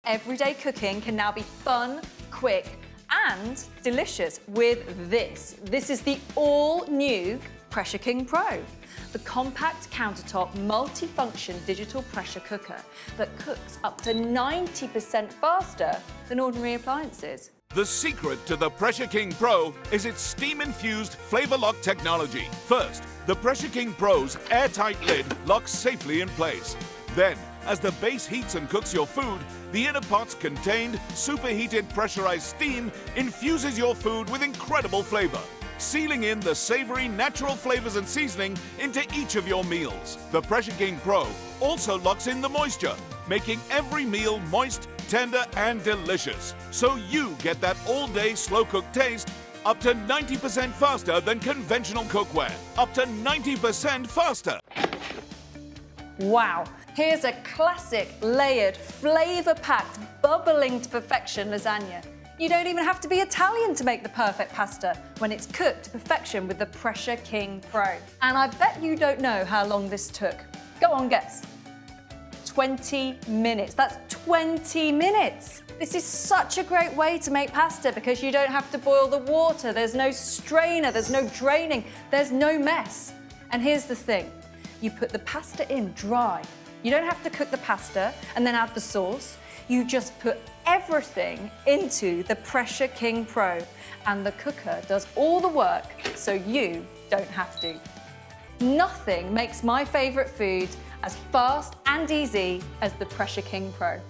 everyday cooking can now be fun, quick, and delicious with this. This is the all-new Pressure King Pro, the compact countertop multi-function digital pressure cooker that cooks up to 90% faster than ordinary appliances. The secret to the Pressure King Pro is its steam-infused flavor lock technology. First, the Pressure King Pro's airtight lid locks safely in place. Then, as the base heats and cooks your food, the inner pot's contained, superheated pressurized steam infuses your food with incredible flavor, sealing in the savory natural flavors and seasoning into each of your meals. The Pressure King Pro also locks in the moisture, making every meal moist, tender, and delicious. So you get that all-day slow-cooked taste up to 90% faster than conventional cookware. Up to 90% faster. Wow, here's a classic, layered, flavor-packed, bubbling to perfection lasagna. You don't even have to be Italian to make the perfect pasta when it's cooked to perfection with the Pressure King Pro. And I bet you don't know how long this took. Go on, guess. 20 minutes. That's 20 minutes. This is such a great way to make pasta because you don't have to boil the water. There's no strainer, there's no draining, there's no mess. And here's the thing. You put the pasta in dry. You don't have to cook the pasta and then add the sauce. You just put everything into the Pressure King Pro and the cooker does all the work so you don't have to. Nothing makes my favorite food as fast and easy as the Pressure King Pro.